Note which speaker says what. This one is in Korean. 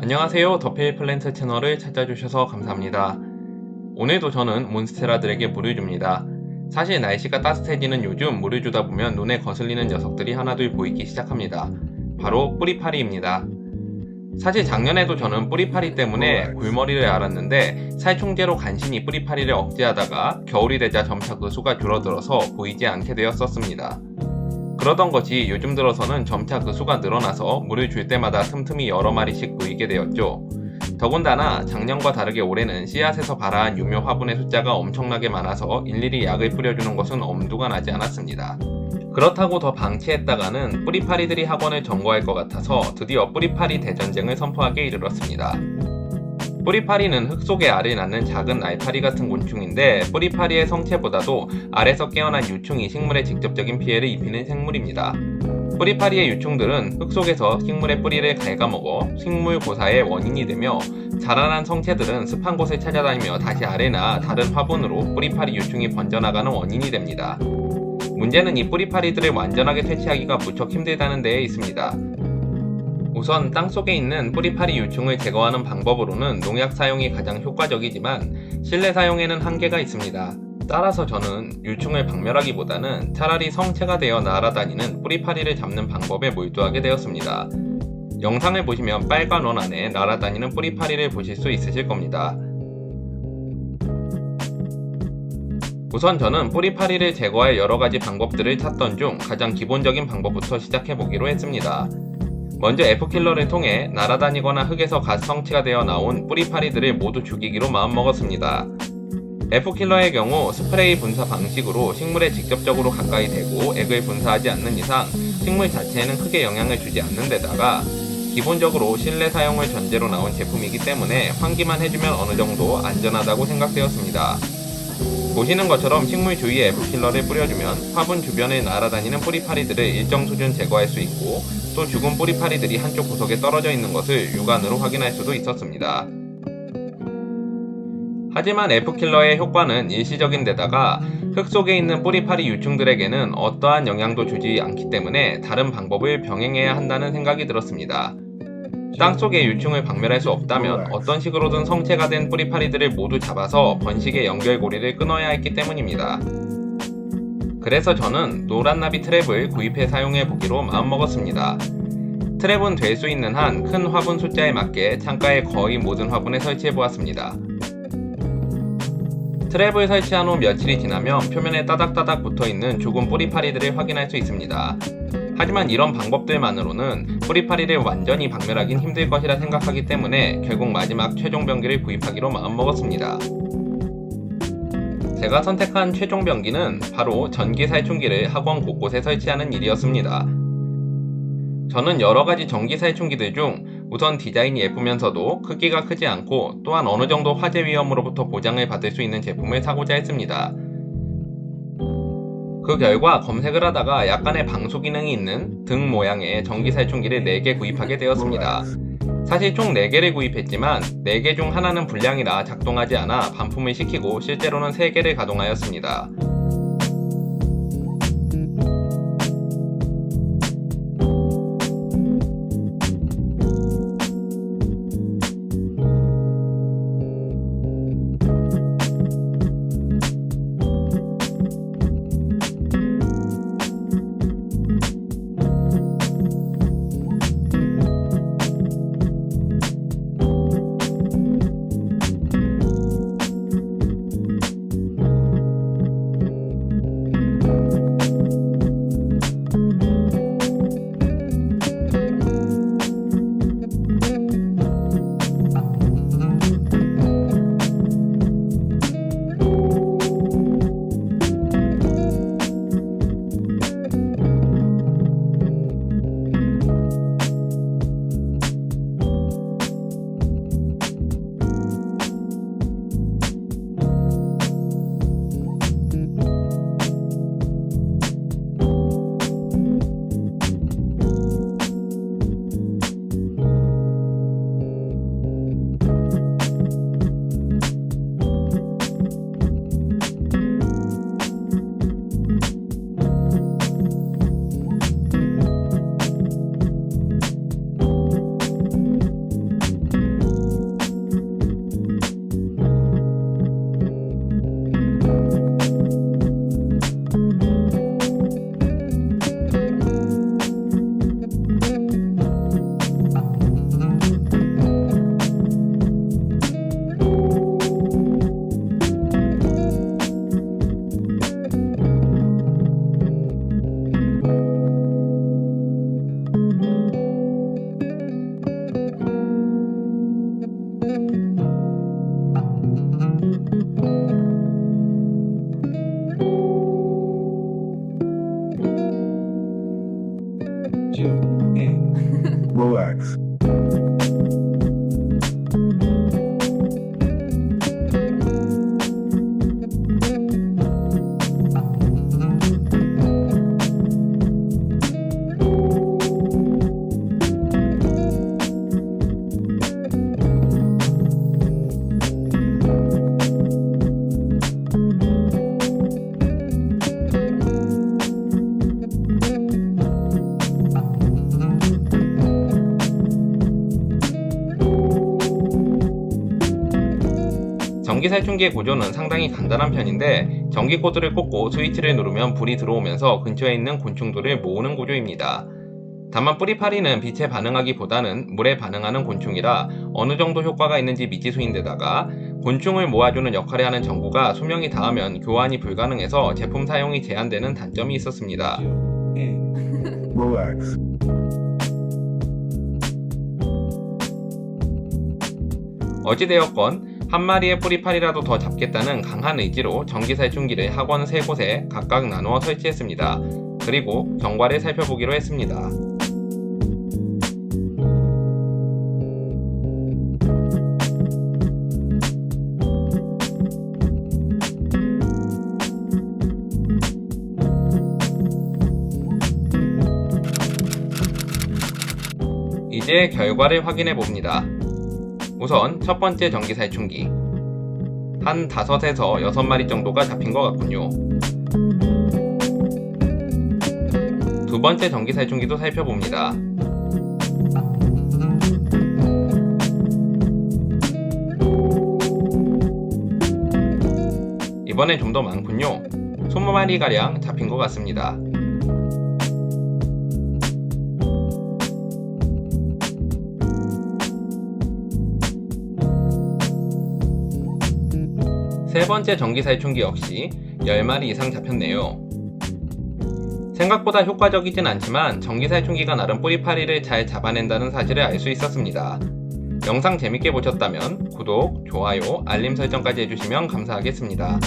Speaker 1: 안녕하세요. 더페이 플랜트 채널을 찾아주셔서 감사합니다. 오늘도 저는 몬스테라들에게 물을 줍니다. 사실 날씨가 따뜻해지는 요즘 물을 주다 보면 눈에 거슬리는 녀석들이 하나둘 보이기 시작합니다. 바로 뿌리파리입니다. 사실 작년에도 저는 뿌리파리 때문에 골머리를 앓았는데 살충제로 간신히 뿌리파리를 억제하다가 겨울이 되자 점차 그 수가 줄어들어서 보이지 않게 되었었습니다. 그러던 것이 요즘 들어서는 점차 그 수가 늘어나서 물을 줄 때마다 틈틈이 여러 마리씩 보이게 되었죠. 더군다나 작년과 다르게 올해는 씨앗에서 발화한 유묘 화분의 숫자가 엄청나게 많아서 일일이 약을 뿌려주는 것은 엄두가 나지 않았습니다. 그렇다고 더 방치했다가는 뿌리파리들이 학원을 점거할 것 같아서 드디어 뿌리파리 대전쟁을 선포하게 이르렀습니다. 뿌리파리는 흙 속에 알을 낳는 작은 알파리 같은 곤충인데 뿌리파리의 성체보다도 알에서 깨어난 유충이 식물에 직접적인 피해를 입히는 생물입니다. 뿌리파리의 유충들은 흙 속에서 식물의 뿌리를 갉아먹어 식물 고사의 원인이 되며 자라난 성체들은 습한 곳을 찾아다니며 다시 알을 낳아 다른 화분으로 뿌리파리 유충이 번져나가는 원인이 됩니다. 문제는 이 뿌리파리들을 완전하게 퇴치하기가 무척 힘들다는 데에 있습니다. 우선 땅속에 있는 뿌리파리 유충을 제거하는 방법으로는 농약 사용이 가장 효과적이지만 실내 사용에는 한계가 있습니다. 따라서 저는 유충을 박멸하기보다는 차라리 성체가 되어 날아다니는 뿌리파리를 잡는 방법에 몰두하게 되었습니다. 영상을 보시면 빨간 원 안에 날아다니는 뿌리파리를 보실 수 있으실 겁니다. 우선 저는 뿌리파리를 제거할 여러가지 방법들을 찾던 중 가장 기본적인 방법부터 시작해보기로 했습니다. 먼저 F킬러를 통해 날아다니거나 흙에서 갓 성체가 되어 나온 뿌리파리들을 모두 죽이기로 마음먹었습니다. F킬러의 경우 스프레이 분사 방식으로 식물에 직접적으로 가까이 대고 액을 분사하지 않는 이상 식물 자체에는 크게 영향을 주지 않는 데다가 기본적으로 실내 사용을 전제로 나온 제품이기 때문에 환기만 해주면 어느 정도 안전하다고 생각되었습니다. 보시는 것처럼 식물 주위에 F킬러를 뿌려주면 화분 주변을 날아다니는 뿌리파리들을 일정 수준 제거할 수 있고 또 죽은 뿌리파리들이 한쪽 구석에 떨어져 있는 것을 육안으로 확인할 수도 있었습니다. 하지만 F킬러의 효과는 일시적인 데다가 흙 속에 있는 뿌리파리 유충들에게는 어떠한 영향도 주지 않기 때문에 다른 방법을 병행해야 한다는 생각이 들었습니다. 땅속의 유충을 박멸할 수 없다면 어떤 식으로든 성체가 된 뿌리파리들을 모두 잡아서 번식의 연결고리를 끊어야 했기 때문입니다. 그래서 저는 노란나비 트랩을 구입해 사용해 보기로 마음먹었습니다. 트랩은 될 수 있는 한 큰 화분 숫자에 맞게 창가의 거의 모든 화분에 설치해 보았습니다. 트랩을 설치한 후 며칠이 지나면 표면에 따닥따닥 붙어있는 죽은 뿌리파리들을 확인할 수 있습니다. 하지만 이런 방법들만으로는 뿌리파리를 완전히 박멸하긴 힘들 것이라 생각하기 때문에 결국 마지막 최종 병기를 구입하기로 마음먹었습니다. 제가 선택한 최종 병기는 바로 전기 살충기를 학원 곳곳에 설치하는 일이었습니다. 저는 여러가지 전기 살충기들 중 우선 디자인이 예쁘면서도 크기가 크지 않고 또한 어느 정도 화재 위험으로부터 보장을 받을 수 있는 제품을 사고자 했습니다. 그 결과 검색을 하다가 약간의 방수 기능이 있는 등 모양의 전기 살충기를 4개 구입하게 되었습니다. 사실 총 4개를 구입했지만 4개 중 하나는 불량이라 작동하지 않아 반품을 시키고 실제로는 3개를 가동하였습니다.
Speaker 2: Relax.
Speaker 1: 전기 살충기의 구조는 상당히 간단한 편인데 전기 코드를 꽂고 스위치를 누르면 불이 들어오면서 근처에 있는 곤충들을 모으는 구조입니다. 다만 뿌리파리는 빛에 반응하기보다는 물에 반응하는 곤충이라 어느 정도 효과가 있는지 미지수인데다가 곤충을 모아주는 역할을 하는 전구가 수명이 닿으면 교환이 불가능해서 제품 사용이 제한되는 단점이 있었습니다.
Speaker 2: Relax.
Speaker 1: 어찌되었건 한 마리의 뿌리파리라도 더 잡겠다는 강한 의지로 전기 살충기를 학원 3곳에 각각 나누어 설치했습니다. 그리고 경과를 살펴보기로 했습니다. 이제 결과를 확인해 봅니다. 우선 첫 번째 전기 살충기 한 5에서 6마리 정도가 잡힌 것 같군요. 두 번째 전기 살충기도 살펴봅니다. 이번엔 좀 더 많군요. 20마리가량 잡힌 것 같습니다. 세 번째 전기 살충기 역시 10마리 이상 잡혔네요. 생각보다 효과적이진 않지만 전기 살충기가 나름 뿌리파리를 잘 잡아낸다는 사실을 알 수 있었습니다. 영상 재밌게 보셨다면 구독, 좋아요, 알림 설정까지 해주시면 감사하겠습니다.